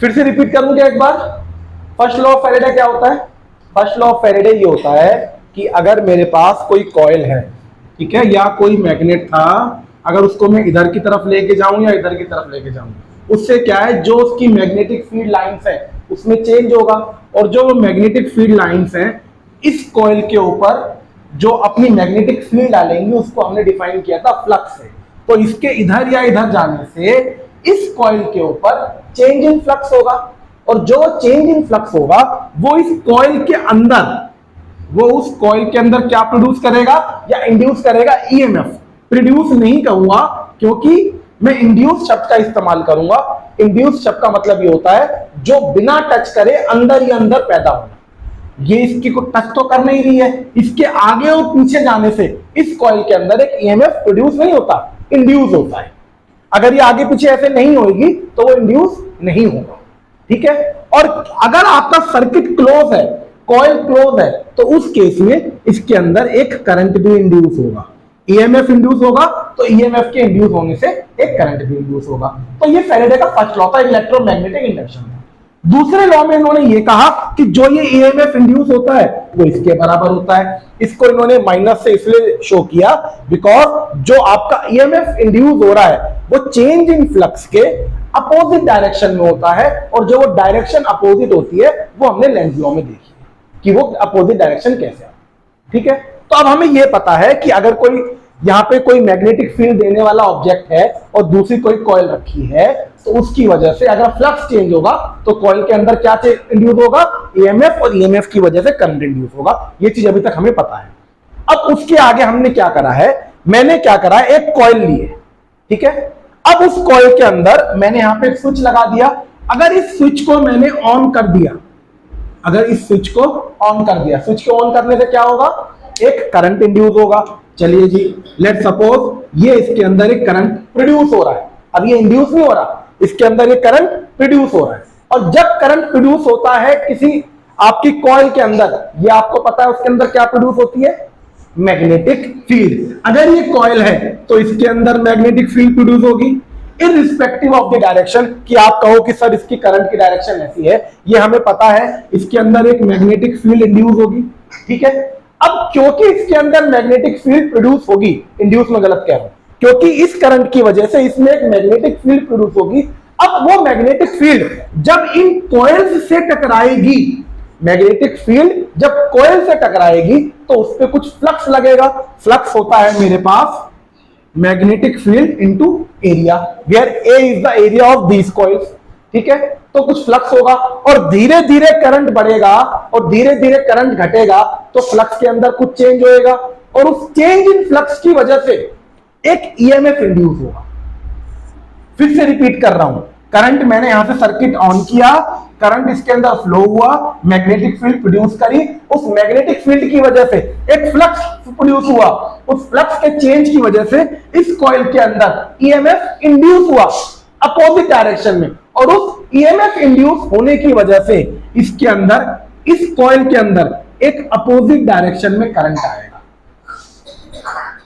फिर से रिपीट करूंगा एक बार। फर्स्ट लॉ ऑफ फैराडे क्या होता है? फर्स्ट लॉ ऑफ फैराडे ये होता है कि अगर मेरे पास कोई कॉइल है, ठीक है, या कोई मैग्नेट था, अगर उसको मैं इधर की तरफ लेके जाऊं या इधर की तरफ लेके जाऊं, उससे क्या है, जो उसकी मैग्नेटिक फील्ड लाइंस है उसमें चेंज होगा। और जो मैग्नेटिक फील्ड लाइंस हैं इस कॉइल के ऊपर जो अपनी मैग्नेटिक फील्ड डालेंगे उसको हमने डिफाइन किया था फ्लक्स से। तो इसके इधर या इधर जाने से इस कॉइल के ऊपर चेंज इन फ्लक्स होगा, और जो चेंज इन फ्लक्स होगा वो इस कॉइल के अंदर, वो उस कॉइल के अंदर क्या प्रोड्यूस करेगा या इंड्यूस करेगा? ईएमएफ। प्रोड्यूस नहीं कहूंगा क्योंकि मैं इंड्यूस शब्द का इस्तेमाल करूंगा। इंड्यूस शब्द का मतलब ये होता है जो बिना टच करे अंदर ही अंदर पैदा होना। ये इसकी को टच तो कर नहीं रही है, इसके आगे और पीछे जाने से इस कॉइल के अंदर एक ईएमएफ प्रोड्यूस नहीं होता, इंड्यूस होता है। अगर ये आगे पीछे ऐसे नहीं होगी तो वो इंड्यूस नहीं होगा, ठीक है। और अगर आपका सर्किट क्लोज है, कॉइल क्लोज है, तो उस केस में इसके अंदर एक करंट भी इंड्यूस होगा, ईएमएफ इंड्यूस होगा, तो ईएमएफ के इंड्यूस होने से एक करंट भी इंड्यूस होगा। तो ये फैराडे का फर्स्ट लॉ था, इलेक्ट्रोमैग्नेटिक इंडक्शन। दूसरे लॉ में इन्होंने ये कहा कि जो ये ईएमएफ इंड्यूस होता है वो इसके बराबर होता है। इसको इन्होंने माइनस से इसलिए शो किया बिकॉज जो आपका ईएमएफ इंड्यूस हो रहा है वो चेंज इन फ्लक्स के अपोजिट डायरेक्शन में होता है, और जो वो डायरेक्शन अपोजिट होती है वो हमने लेंज लॉ में देखी कि वो अपोजिट डायरेक्शन कैसे है, ठीक है। तो अब हमें ये पता है कि अगर कोई यहाँ पे कोई मैग्नेटिक फील्ड देने वाला ऑब्जेक्ट है और दूसरी कोई कॉइल रखी है, तो उसकी वजह से अगर फ्लक्स चेंज होगा तो कॉइल के अंदर क्या इंड्यूस होगा? ईएमएफ, और ईएमएफ की वजह से करंट इंड्यूस होगा। ये चीज अभी तक हमें पता है। अब उसके आगे हमने क्या करा है, मैंने क्या करा है, एक कॉइल लिए, ठीक है। अब उस कॉइल के अंदर मैंने यहां पे एक स्विच लगा दिया। अगर इस स्विच को मैंने ऑन कर दिया, अगर इस स्विच को ऑन कर दिया, स्विच को ऑन करने से क्या होगा? एक करंट इंड्यूस होगा। चलिए जी, लेट सपोज ये इसके अंदर एक करंट प्रोड्यूस हो रहा है। अब ये इंड्यूस नहीं हो रहा, इसके अंदर ये करंट प्रोड्यूस हो रहा है। और जब करंट प्रोड्यूस होता है किसी आपकी कॉइल के अंदर, ये आपको पता है उसके अंदर क्या प्रोड्यूस होती है? Magnetic field. अगर ये कॉइल है तो इसके अंदर मैग्नेटिक फील्ड प्रोड्यूस होगी इररिस्पेक्टिव ऑफ द डायरेक्शन। कि आप कहो कि सर इसकी करंट की डायरेक्शन ऐसी है, ये हमें पता है, इसके अंदर एक मैग्नेटिक फील्ड इंड्यूस होगी, ठीक है। अब क्योंकि इसके अंदर मैग्नेटिक फील्ड प्रोड्यूस होगी, इंड्यूस में गलत कह रहा हूं, क्योंकि इस करंट की वजह से इसमें एक मैग्नेटिक फील्ड प्रोड्यूस होगी। अब वो मैग्नेटिक फील्ड जब इन कॉइल्स से टकराएगी, मैग्नेटिक फील्ड जब कॉइल से टकराएगी तो उस पर कुछ फ्लक्स लगेगा। फ्लक्स होता है मेरे पास magnetic field into area, where A is the area of these coils, ठीक है। तो कुछ फ्लक्स होगा और धीरे धीरे करंट बढ़ेगा और धीरे धीरे करंट घटेगा, तो फ्लक्स के अंदर कुछ चेंज होएगा, और उस चेंज इन फ्लक्स की वजह से एक ईएमएफ इंड्यूस होगा। फिर से रिपीट कर रहा हूं, करंट मैंने यहां से सर्किट ऑन किया, करंट इसके अंदर फ्लो हुआ, मैग्नेटिक फील्ड प्रोड्यूस करी, उस मैग्नेटिक फील्ड की वजह से एक फ्लक्स प्रोड्यूस हुआ, उस फ्लक्स के चेंज की वजह से इस कॉइल के अंदर ईएमएफ इंड्यूस हुआ अपोजिट डायरेक्शन में, और उस ईएमएफ इंड्यूस होने की वजह से इसके अंदर, इस कॉइल के अंदर एक अपोजिट डायरेक्शन में करंट आएगा,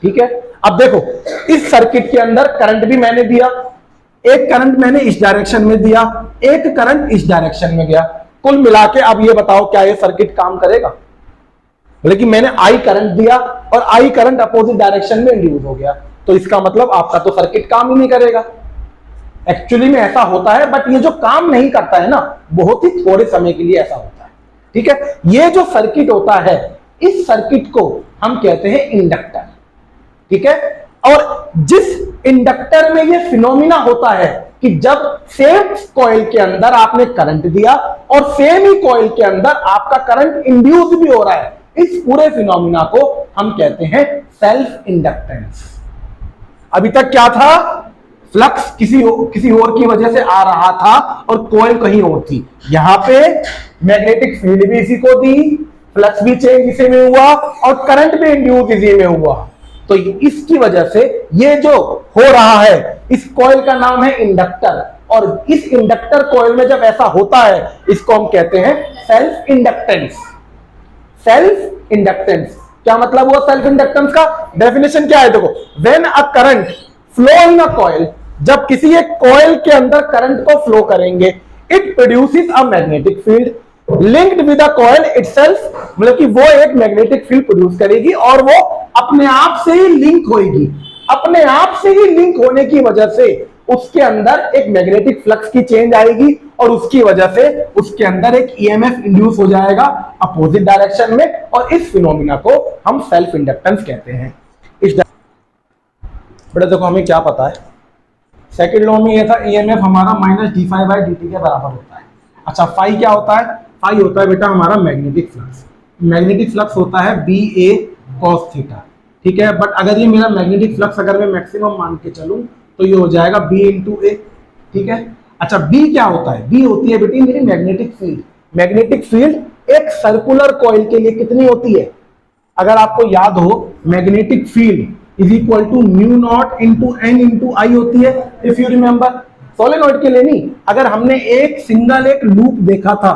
ठीक है। अब देखो इस सर्किट के अंदर करंट भी मैंने दिया, एक करंट मैंने इस डायरेक्शन में दिया, एक करंट इस डायरेक्शन में गया, कुल मिला के अब ये बताओ क्या ये सर्किट काम करेगा? लेकिन मैंने आई करंट दिया और आई करंट अपोजिट डायरेक्शन में इंड्यूस हो गया, तो इसका मतलब आपका तो सर्किट काम ही नहीं करेगा। एक्चुअली में ऐसा होता है, बट ये जो काम नहीं करता है ना, बहुत ही थोड़े समय के लिए ऐसा होता है, ठीक है। ये जो सर्किट होता है, इस सर्किट को हम कहते हैं इंडक्टर, ठीक है। और जिस इंडक्टर में ये फिनोमिना होता है कि जब सेम कॉइल के अंदर आपने करंट दिया और सेम ही कॉइल के अंदर आपका करंट इंड्यूस भी हो रहा है, इस पूरे फिनोमिना को हम कहते हैं सेल्फ इंडक्टेंस। अभी तक क्या था? फ्लक्स किसी और की वजह से आ रहा था और कॉइल कहीं और थी। यहां पे मैग्नेटिक फील्ड भी इसी को दी, फ्लक्स भी चेंज इसी में हुआ और करंट भी इंड्यूस इसी में हुआ। तो इसकी वजह से ये जो हो रहा है, इस कॉइल का नाम है इंडक्टर, और इस इंडक्टर कॉइल में जब ऐसा होता है इसको हम कहते हैं सेल्फ इंडक्टेंस। सेल्फ इंडक्टेंस क्या मतलब हुआ? सेल्फ इंडक्टेंस का डेफिनेशन क्या है? देखो, when a current flow in a coil, जब किसी एक कॉइल के अंदर करंट को फ्लो करेंगे, it produces a magnetic field linked with the coil itself, मतलब कि वो एक मैग्नेटिक फील्ड प्रोड्यूस करेगी और वो अपने आप से ही लिंक होएगी। अपने आप से ही लिंक होने की वजह से उसके अंदर एक मैग्नेटिक फ्लक्स की चेंज आएगी और उसकी वजह से उसके अंदर एक ईएमएफ इंड्यूस हो जाएगा अपोजिट डायरेक्शन में, और इस फिनोमिना को हम सेल्फ इंडक्टेंस कहते हैं। बेटा देखो हमें क्या पता है, सेकंड लॉ में ये था ईएमएफ हमारा minus D phi by D T के बराबर होता है। अच्छा फाई क्या होता है? फाई होता है बेटा हमारा मैग्नेटिक फ्लक्स। मैग्नेटिक फ्लक्स होता है बी ए कॉस थीटा, ठीक है। बट अगर ये मेरा मैग्नेटिक फ्लक्स अगर मैं मैक्सिमम मान के चलूं तो ये हो जाएगा बी इंटू ए, ठीक है। अच्छा बी क्या होता है? बी होती है बेटी मेरी मैग्नेटिक फील्ड। मैग्नेटिक फील्ड एक सर्कुलर कॉइल के लिए कितनी होती है? अगर आपको याद हो magnetic field is equal to mu naught into N into I होती है, इफ यू रिमेंबर। सोलेनॉइड के लिए नहीं, अगर हमने एक सिंगल एक लूप देखा था,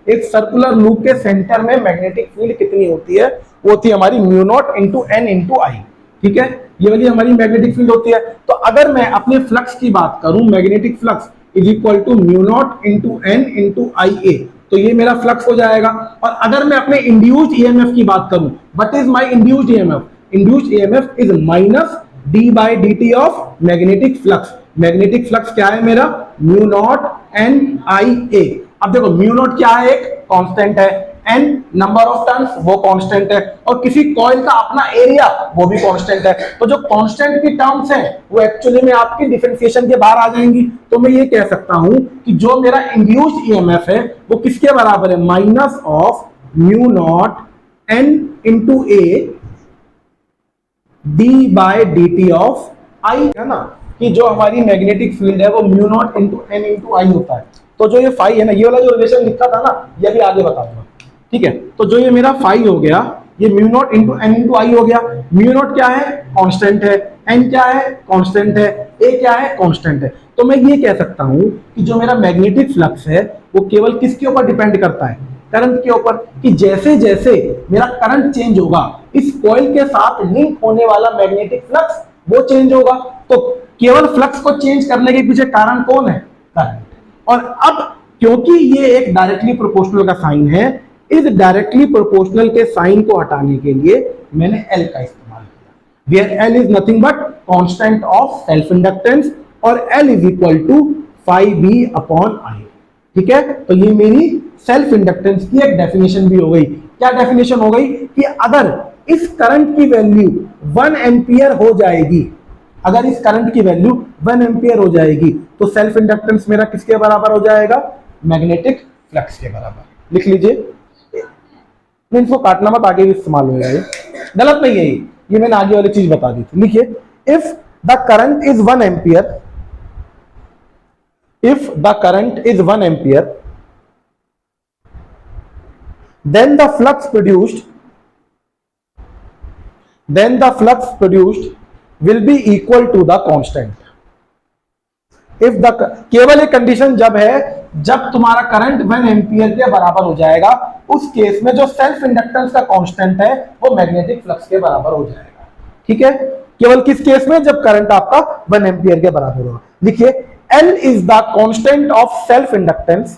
एक सर्कुलर लूप के सेंटर में मैग्नेटिक फील्ड कितनी होती है? वो होती है हमारी mu naught into N into I, ठीक है। ये वाली हमारी मैग्नेटिक फील्ड होती है। तो अगर मैं अपने फ्लक्स की बात करूं, magnetic flux is equal to mu naught into N into I A, तो ये मेरा फ्लक्स हो जाएगा। और अगर मैं अपने इंड्यूस्ड ईएमएफ की बात करूं, what is my induced EMF? Induced EMF is minus D by D T of magnetic flux. Magnetic flux क्या है मेरा? म्यू नॉट एन आई ए। अब देखो म्यू नॉट क्या है? एक कांस्टेंट है, एन नंबर ऑफ टर्न्स वो कांस्टेंट है, और किसी कॉइल का अपना एरिया वो भी कांस्टेंट है। तो जो कांस्टेंट की टर्म्स हैं वो एक्चुअली में आपकी डिफरेंशिएशन के बाहर आ जाएंगी। तो मैं ये कह सकता हूं कि जो मेरा इंड्यूस्ड ईएमएफ है वो किसके बराबर है? Minus of mu not N into A D by D T of I, है ना, कि जो हमारी मैग्नेटिक फील्ड है वो mu naught into N into I होता है। तो जो ये फाई है ना, ये वाला जो रिलेशन लिखा था ना, ये भी आगे बताऊंगा, ठीक है। तो जो ये मेरा फाई हो गया, ये mu naught into N into I हो गया। म्यू नॉट क्या है? कांस्टेंट है, एन क्या है? कांस्टेंट है, ए क्या है? कांस्टेंट है। तो मैं ये कह सकता हूं कि जो मेरा मैग्नेटिक फ्लक्स है वो केवल किसके ऊपर डिपेंड करता है? करंट के ऊपर, कि जैसे जैसे मेरा करंट चेंज होगा इस कॉइल के साथ लिंक होने वाला मैग्नेटिक फ्लक्स वो चेंज होगा। तो केवल फ्लक्स को चेंज करने के पीछे कारण कौन है? करंट। और अब क्योंकि ये एक डायरेक्टली प्रोपोर्शनल का साइन है, इस डायरेक्टली प्रोपोर्शनल के साइन को हटाने के लिए मैंने एल का इस्तेमाल किया, where L is nothing but constant of self inductance, और L is equal to phi B upon I, ठीक है। तो ये मेरी सेल्फ इंडक्टेंस की एक डेफिनेशन भी हो गई। क्या डेफिनेशन हो गई? कि अगर इस करंट की वैल्यू 1 एम्पियर हो जाएगी, अगर इस करंट की वैल्यू 1 एम्पियर हो जाएगी तो सेल्फ इंडक्टेंस मेरा किसके बराबर हो जाएगा? मैग्नेटिक फ्लक्स के बराबर। लिख लीजिए, इनको काटना मत, आगे भी इस्तेमाल होगा, ये गलत नहीं है, ये मैंने आगे वाली चीज बता दी थी। लिखिए, if the current is 1 ampere, if the current is 1 ampere, then the flux produced will be equal to the constant. if the केवल एक कंडीशन जब है जब तुम्हारा करंट 1 एम्पियर के बराबर हो जाएगा, उस केस में जो सेल्फ इंडक्टेंस का कांस्टेंट है वो मैग्नेटिक फ्लक्स के बराबर हो जाएगा, ठीक है। केवल किस केस में? जब करंट आपका 1 एम्पियर के बराबर होगा। लिखिए, L is the constant of self-inductance.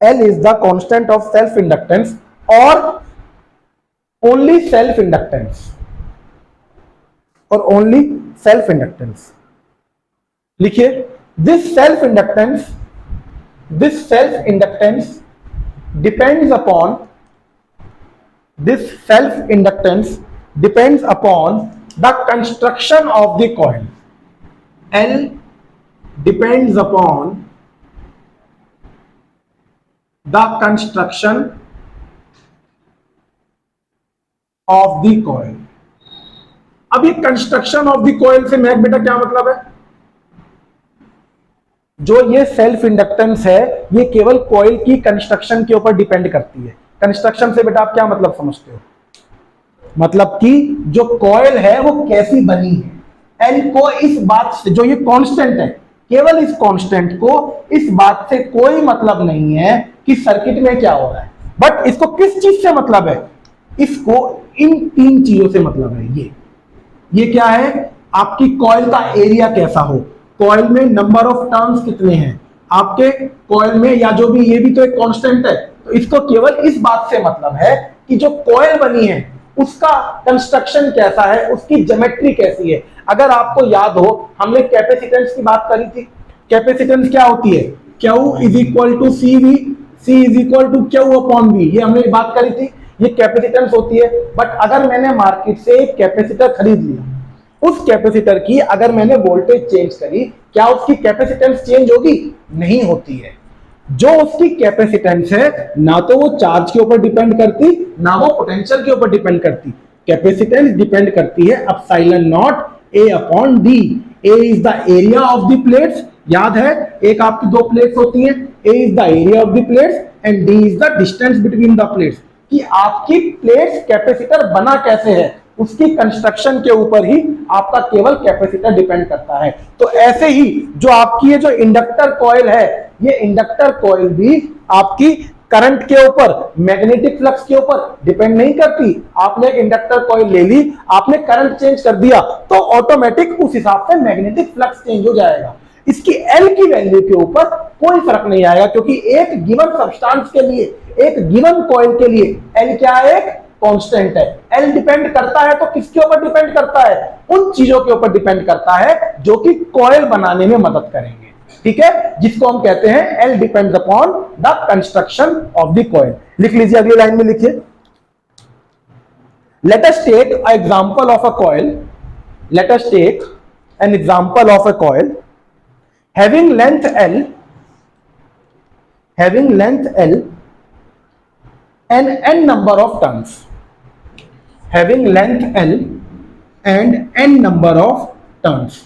L is the constant of self-inductance or only self-inductance, or only self-inductance. लिखिए, this self-inductance depends upon the construction of the coil. L depends upon the construction of the coil. अब ये construction of the coil से Mac बेटा क्या मतलब है? जो ये सेल्फ इंडक्टेंस है ये केवल कॉइल की कंस्ट्रक्शन के ऊपर डिपेंड करती है। कंस्ट्रक्शन से बेटा आप क्या मतलब समझते हो? मतलब कि जो कॉइल है वो कैसी बनी है। एल को इस बात से, जो ये कांस्टेंट है, केवल इस कांस्टेंट को इस बात से कोई मतलब नहीं है कि सर्किट में क्या हो रहा है, बट इसको किस चीज से मतलब है? इसको इन 3 चीजों से मतलब है। ये क्या है? आपकी कॉइल का एरिया कैसा हो, कॉइल में नंबर ऑफ टर्न्स कितने हैं, आपके कॉइल में, या जो भी, ये भी तो एक कांस्टेंट है, तो इसको केवल इस बात से मतलब है कि जो कॉइल बनी है उसका कंस्ट्रक्शन कैसा है, उसकी ज्योमेट्री कैसी है। अगर आपको याद हो, हमने कैपेसिटेंस की बात करी थी। कैपेसिटेंस क्या होती है? Q is equal to C V, C is equal to Q upon V, ये हमने बात करी थी। ये कैपेसिटेंस होती है। बट अगर मैंने मार्केट से एक कैपेसिटर खरीद लिया, उस कैपेसिटर की अगर मैंने वोल्टेज चेंज करी, क्या उसकी कैपेसिटेंस चेंज होगी? नहीं होती है। जो उसकी कैपेसिटेंस है, ना तो वो चार्ज के ऊपर डिपेंड करती, ना वो पोटेंशियल के ऊपर डिपेंड करती। कैपेसिटेंस डिपेंड करती है epsilon naught A upon D. A is the area of the plates, याद है, एक आपकी दो प्लेट्स होती हैं, A is the area of the plates and D is the distance between the plates. कि आपकी प्लेट्स कैपेसिटर बना कैसे है, उसकी कंस्ट्रक्शन के ऊपर ही आपका केवल कैपेसिटर डिपेंड करता है। तो ऐसे ही जो आपकी ये जो इंडक्टर कॉइल है, ये इंडक्टर कॉइल भी आपकी करंट के ऊपर, मैग्नेटिक फ्लक्स के ऊपर डिपेंड नहीं करती। आपने एक इंडक्टर कॉइल ले ली, आपने करंट चेंज कर दिया, तो ऑटोमेटिक उस हिसाब से मैग्नेटिक फ्लक्स चेंज हो जाएगा। इसकी एल की वैल्यू के ऊपर कोई फर्क नहीं आएगा, क्योंकि एक गिवन सब्सटेंस के लिए, एक गिवन कॉइल के लिए एल क्या है? एक कांस्टेंट है। एल डिपेंड करता है तो किसके ऊपर डिपेंड करता है? उन चीजों के ऊपर डिपेंड करता है जो कि कॉइल बनाने में मदद करेंगे। ठीक है, जिसको हम कहते हैं L depends upon the construction of the coil. लिख लीजिए, अगली लाइन में लिखिए, let us take a example of a coil, let us take an example of a coil having length L and n number of turns, having length L and n number of turns।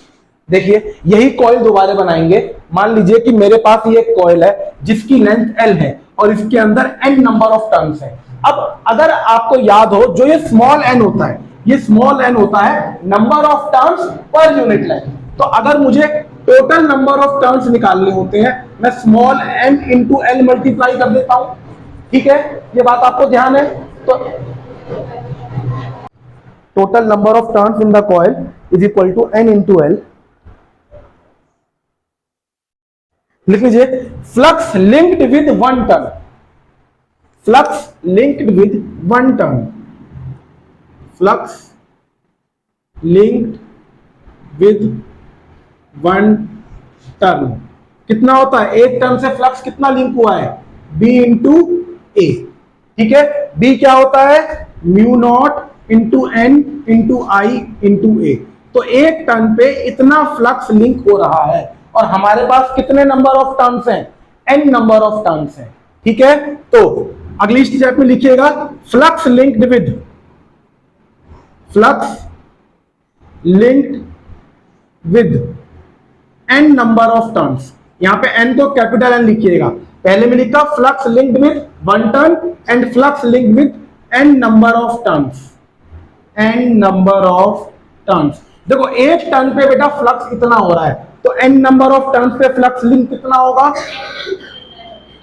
देखिए, यही coil दोबारा बनाएंगे। मान लीजिए कि मेरे पास ये एक कॉइल है जिसकी लेंथ L है और इसके अंदर n नंबर ऑफ टर्न्स है। अब अगर आपको याद हो, जो ये स्मॉल n होता है, ये स्मॉल n होता है number of turns per unit length. तो अगर मुझे टोटल नंबर ऑफ टर्न्स निकालने होते हैं, मैं small n into L multiply कर देता हूं। ठीक है, ये बात आपको ध्यान है। तो total number of turns in the coil is equal to n into L. लिख लीजिए, flux linked with one turn, flux linked with one turn, flux linked with one turn. कितना होता है? एक टर्न से फ्लक्स कितना लिंक हुआ है? B into A. ठीक है, B क्या होता है? Mu naught into N into I into A. तो एक टर्न पे इतना फ्लक्स लिंक हो रहा है, और हमारे पास कितने नंबर ऑफ टर्न्स हैं? n नंबर ऑफ टर्न्स हैं। ठीक है, तो अगली स्टेप में लिखिएगा, flux linked with, flux linked with n number of turns. यहां पे n को कैपिटल N लिखिएगा। पहले में लिखा flux linked with one turn and flux linked with n number of turns, n number of turns. देखो, एक टर्न पे बेटा फ्लक्स इतना हो रहा है, तो n नंबर ऑफ टर्न्स पे फ्लक्स लिंक कितना होगा?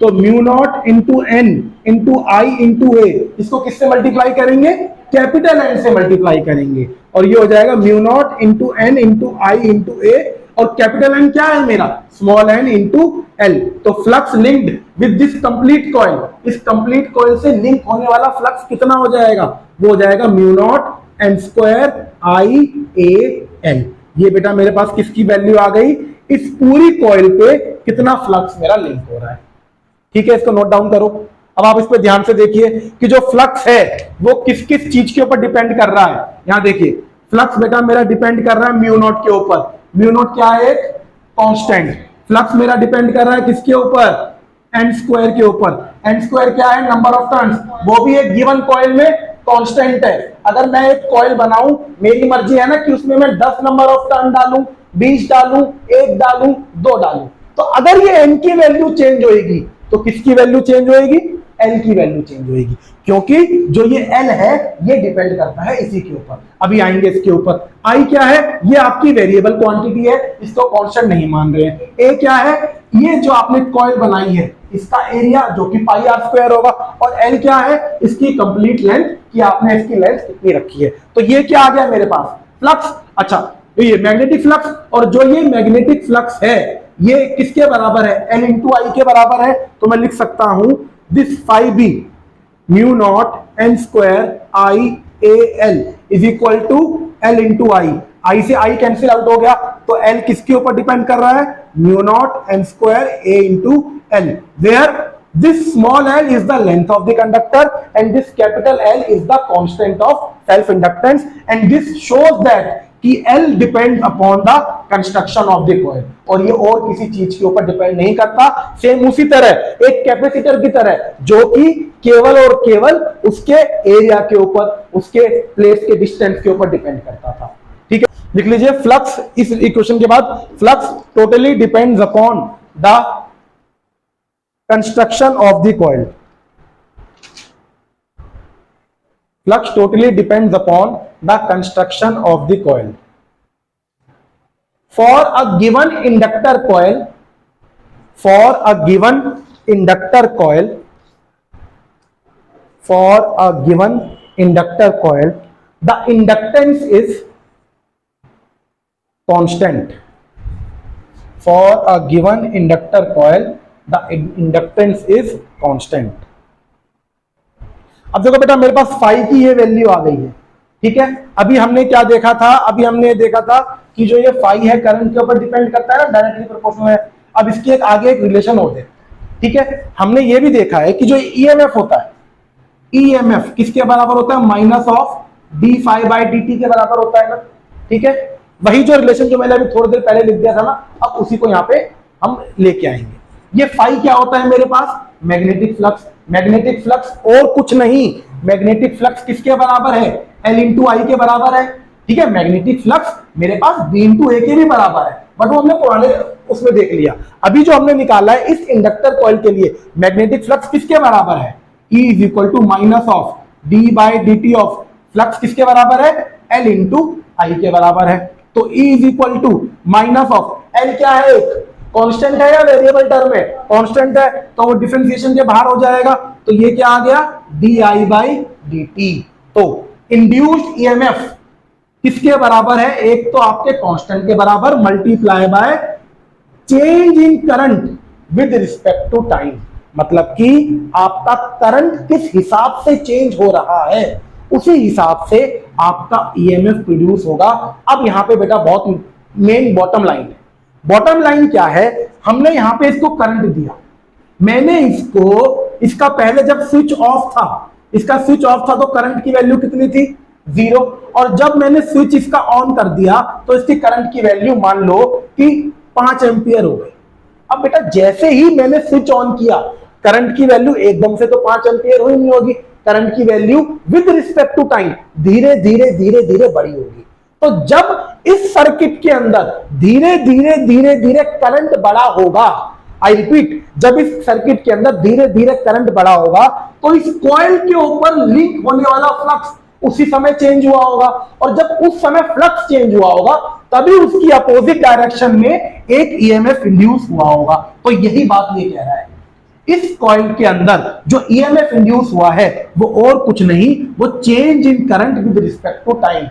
तो mu naught into N into I into A. इसको किससे मल्टीप्लाई करेंगे? कैपिटल N से मल्टीप्लाई करेंगे, और ये हो जाएगा mu naught into N into I into A. और कैपिटल N क्या है मेरा? Small n into L. तो flux linked with this complete coil, इस कंप्लीट कॉइल से लिंक होने वाला फ्लक्स कितना हो जाएगा? वो हो जाएगा mu not N square I A L. ये बेटा मेरे पास किसकी वैल्यू आ गई? इस पूरी कॉइल पे कितना फ्लक्स मेरा लिंक हो रहा है। ठीक है, इसको नोट डाउन करो। अब आप इस पे ध्यान से देखिए कि जो फ्लक्स है वो किस किस चीज के ऊपर डिपेंड कर रहा है। यहां देखिए, फ्लक्स बेटा मेरा डिपेंड कर रहा है म्यू नॉट के ऊपर। म्यू नॉट क्या है? एक कांस्टेंट। फ्लक्स मेरा डिपेंड कर रहा है किसके ऊपर? एन स्क्वायर के ऊपर। एन स्क्वायर क्या है? Number of turns. वो भी एक गिवन कॉइल में कांस्टेंट है। अगर मैं एक कॉइल बनाऊं, मेरी मर्जी है ना कि उसमें मैं 10 नंबर ऑफ टर्न डालूं, 20 डालूं, 1 डालूं, 2 डालूं। तो अगर ये एन की वैल्यू चेंज होगी तो किसकी वैल्यू चेंज होगी? एल की वैल्यू चेंज होगी, क्योंकि जो ये एल है ये डिपेंड करता है इसी के ऊपर। अभी आएंगे इसके ऊपर। आई क्या है? ये आपकी वेरिएबल क्वांटिटी है, इसको कांस्टेंट नहीं मान रहे हैं। ए क्या है? ये जो आपने कॉइल बनाई है इसका एरिया जो कि पाई आर स्क्वायर होगा। और एल क्या है? इसकी कंप्लीट लेंथ, कि आपने इसकी लेंथ कितनी रखी है। तो ये क्या आ गया मेरे पास? फ्लक्स। अच्छा, तो ये मैग्नेटिक फ्लक्स, और जो ये मैग्नेटिक फ्लक्स है ये किसके बराबर है, एल इंटू आई के बराबर है, तो मैं लिख सकता हूं this phi B mu not N square I A L is equal to L into I से आई कैंसिल आउट हो गया, तो एल किसके ऊपर डिपेंड कर रहा है, mu not N square A into L, where this small L is the length of the conductor and this capital L is the constant of self inductance and this shows that कि L depend upon the construction of the coil, और ये और किसी चीज के ऊपर depend नहीं करता। सेम उसी तरह एक कैपेसिटर की तरह जो कि केवल और केवल उसके एरिया के ऊपर, उसके प्लेस के डिस्टेंस के ऊपर डिपेंड करता था। ठीक है, लिख लीजिए फ्लक्स, इस इक्वेशन के बाद flux totally depends upon the construction of the coil. Flux totally depends upon the construction of the coil. For a given inductor coil, the inductance is constant. For a given inductor coil, the inductance is constant. अब देखो बेटा मेरे पास phi की ये value आ गई है, ठीक है। अभी हमने क्या देखा था, अभी हमने देखा था कि जो ये फाई है करंट के ऊपर डिपेंड करता है ना, डायरेक्टली प्रोपोर्शनल है। अब इसकी एक आगे एक रिलेशन होते हैं, ठीक है। हमने ये भी देखा है कि जो ईएमएफ होता है, ईएमएफ किसके बराबर होता है, minus of D phi by D T के बराबर होता है ना, ठीक है। वही जो रिलेशन जो मैंने अभी थोड़ी देर पहले लिख दिया था ना, अब उसी को यहाँ पे हम लेके आएंगे। ये फाई क्या होता है मेरे पास, मैग्नेटिक फ्लक्स। मैग्नेटिक फ्लक्स और कुछ नहीं, मैग्नेटिक फ्लक्स किसके बराबर है, एल इंटू आई के बराबर है, ठीक है। मैग्नेटिक फ्लक्स मेरे पास बी इंटू ए के भी बराबर है, बट वो हमने पुराने उसमें देख लिया। अभी जो हमने निकाला है इस इंडक्टर कॉइल के लिए मैग्नेटिक फ्लक्स किसके बराबर है, E is equal to minus of D by D T of flux किसके बराबर है, एल इंटू आई के बराबर है। तो E is equal to minus of L क्या है, कांस्टेंट है या वेरिएबल टर्म है, कांस्टेंट है, तो वो डिफरेंशिएशन के बाहर हो जाएगा। तो ये क्या आ गया, D I by D T. तो इंड्यूस्ड ईएमएफ किसके बराबर है, एक तो आपके कांस्टेंट के बराबर multiply by change in current with respect to time. मतलब कि आपका करंट किस हिसाब से चेंज हो रहा है उसी हिसाब से आपका ईएमएफ प्रोड्यूस होगा। अब यहां पे बेटा बहुत मेन बॉटम लाइन है। बॉटम लाइन क्या है, हमने यहां पे इसको करंट दिया, मैंने इसका पहले जब स्विच ऑफ था, इसका स्विच ऑफ था तो करंट की वैल्यू कितनी थी, 0, और जब मैंने स्विच इसका ऑन कर दिया तो इसकी करंट की वैल्यू मान लो कि 5 एम्पियर हो गई। अब बेटा जैसे ही मैंने स्विच ऑन किया करंट की वैल्यू एकदम से तो 5 एम्पियर हुई नहीं होगी, करंट की value with respect to time धीरे धीरे धीरे धीरे बड़ी होगी। तो जब इस सर्किट के अंदर धीरे धीरे धीरे धीरे करंट बड़ा होगा, आई रिपीट, जब इस सर्किट के अंदर धीरे धीरे करंट बड़ा होगा तो इस कॉइल के ऊपर लिंक होने वाला फ्लक्स उसी समय चेंज हुआ होगा, और जब उस समय फ्लक्स चेंज हुआ होगा तभी उसकी अपोजिट डायरेक्शन में एक ईएमएफ इंड्यूस हुआ होगा। तो यही बात ये कह रहा है, इस कॉइल के अंदर जो ईएमएफ इंड्यूस हुआ है वो और कुछ नहीं, वो change in current with respect to time,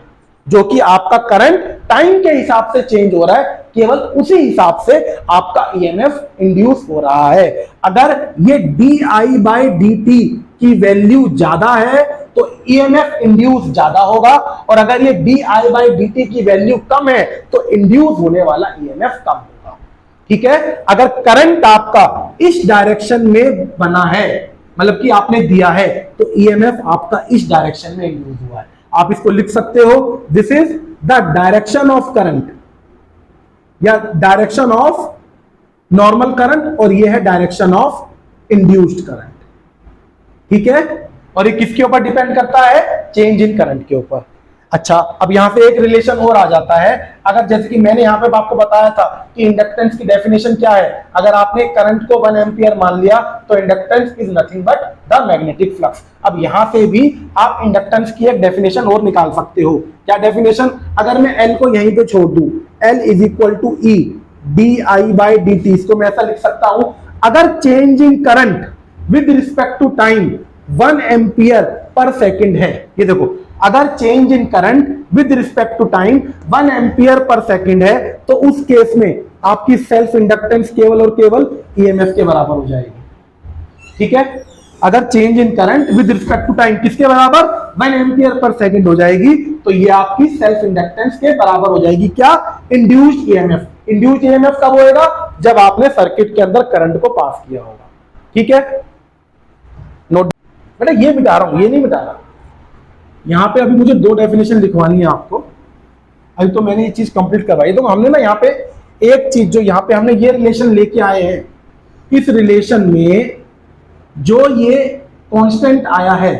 जो कि आपका करंट टाइम के हिसाब से चेंज हो रहा है, केवल उसी हिसाब से आपका ईएमएफ इंड्यूस हो रहा है। अगर ये D I by D T की वैल्यू ज्यादा है तो ईएमएफ इंड्यूस ज्यादा होगा, और अगर ये D I by D T की वैल्यू कम है तो इंड्यूस होने वाला ईएमएफ कम होगा, ठीक है। अगर करंट आपका इस डायरेक्शन में बना है, मतलब कि आपने दिया है, तो ईएमएफ आपका इस डायरेक्शन में इंड्यूस हुआ है। आप इसको लिख सकते हो, this is the direction of current या डायरेक्शन ऑफ नॉर्मल करंट, और ये है डायरेक्शन ऑफ इंड्यूस्ड करंट, ठीक है। और ये किसके ऊपर डिपेंड करता है, चेंज इन करंट के ऊपर। अच्छा, अब यहां से एक रिलेशन और आ जाता है। अगर जैसे कि मैंने यहां पे आपको बताया था कि इंडक्टेंस की डेफिनेशन क्या है, अगर आपने करंट को 1 एम्पियर मान लिया तो inductance is nothing but the magnetic flux. अब यहां से भी आप इंडक्टेंस की एक डेफिनेशन और निकाल सकते हो। क्या डेफिनेशन, अगर मैं एल को यहीं पे छोड़ दूं, L is equal to E D I by D T, इसको मैं ऐसा लिख सकता हूं, अगर change in current with respect to time 1 ampere per second है, ये देखो, अगर change in current with respect to time 1 ampere per second है तो उस केस में आपकी सेल्फ इंडक्टेंस केवल और केवल ईएमएफ के बराबर हो जाएगी। ठीक है, अगर change in current with respect to time किसके बराबर 1 एम्पियर पर सेकंड हो जाएगी, तो ये आपकी सेल्फ इंडक्टेंस के बराबर हो जाएगी। क्या? Induced EMF. इंड्यूस्ड ईएमएफ कब होएगा? जब आपने सर्किट के अंदर करंट को पास किया होगा। ठीक है, नोट बेटा, ये मिटा रहा हूं, ये नहीं मिटा रहा। यहां पे अभी मुझे 2 डेफिनेशन लिखवानी है आपको। अभी तो मैंने ये चीज कंप्लीट करवाई, तो हमने ना यहाँ पे एक चीज जो यहाँ पे हमने ये रिलेशन लेके आए हैं, इस रिलेशन में जो ये कांस्टेंट आया है,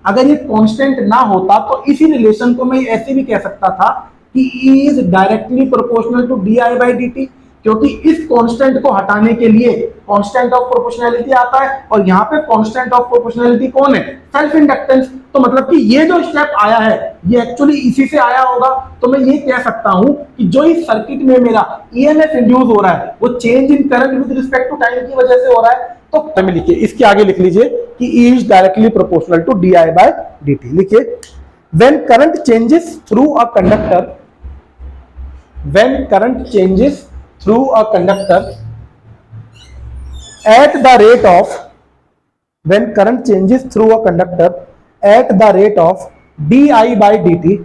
अगर ये कांस्टेंट ना होता तो इसी रिलेशन को मैं ऐसे भी कह सकता था कि E is directly proportional to DI by dt, क्योंकि इस कांस्टेंट को हटाने के लिए कांस्टेंट ऑफ प्रोपोर्शनैलिटी आता है, और यहाँ पे कांस्टेंट ऑफ प्रोपोर्शनैलिटी कौन है? Self inductance. तो मतलब कि ये जो स्टेप आया है ये एक्चुअली इसी से आया होगा। तो मैं ये कह सकता हूं कि जो इस सर्किट में मेरा ईएमएफ इंड्यूस हो रहा है वो change in current with respect to time की वजह से हो रहा है। तो में लिखिए, इसके आगे लिख लीजिए कि E is directly proportional to DI by dt। लिखिए, when current changes through a conductor, when current changes through a conductor at the rate of, when current changes through a conductor at the rate of di by dt,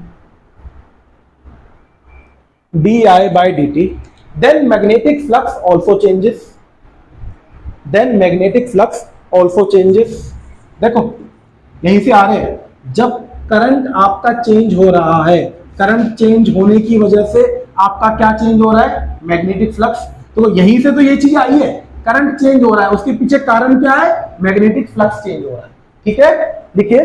then magnetic flux also changes, then magnetic flux also changes। देखो यहीं से आ रहे हैं, जब current आपका change हो रहा है, करंट चेंज होने की वजह से आपका क्या चेंज हो रहा है? Magnetic flux. तो यहीं से तो ये चीज आई है, करंट चेंज हो रहा है, उसके पीछे कारण क्या है? मैग्नेटिक फ्लक्स चेंज हो रहा है। ठीक है, देखिए,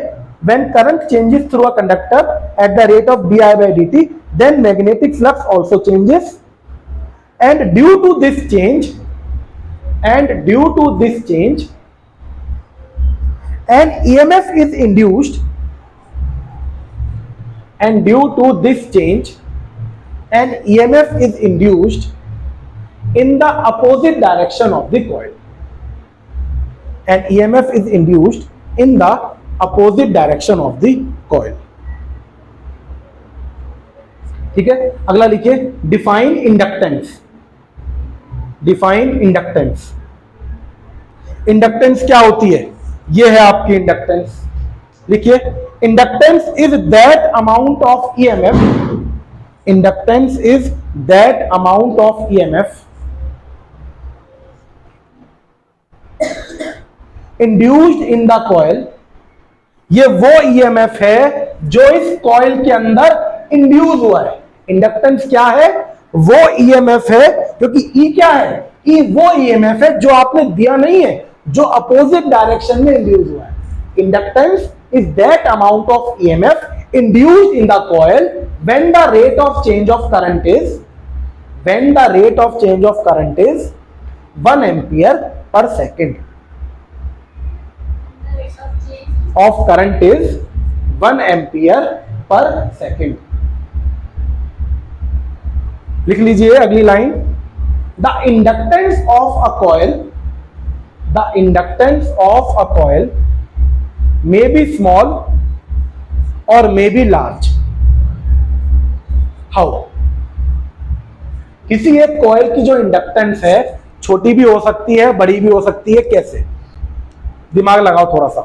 when current changes through a conductor at the rate of di by dt, then magnetic flux also changes, and due to this change, an EMF is induced, and due to this change an EMF is induced in the opposite direction of the coil, an EMF is induced in the opposite direction of the coil। ठीक है, अगला लिखिए, define inductance. Define inductance. Inductance क्या होती है? ये है आपकी इंडक्टेंस। लिखिए, inductance is that amount of EMF, inductance is that amount of EMF induced in the coil. ये वो ईएमएफ है जो इस कॉइल के अंदर इंड्यूस हुआ है। इंडक्टेंस क्या है? वो ईएमएफ है, क्योंकि ई क्या है? ई वो ईएमएफ है जो आपने दिया नहीं है, जो अपोजिट डायरेक्शन में इंड्यूस हुआ है। Inductance is that amount of EMF induced in the coil when the rate of change of current is 1 ampere per second, of current is 1 ampere per second। लिख लीजिए अगली line, the inductance of a coil may be small or may be large। How? किसी एक coil की जो inductance है छोटी भी हो सकती है, बड़ी भी हो सकती है। कैसे? दिमाग लगाओ थोड़ा सा।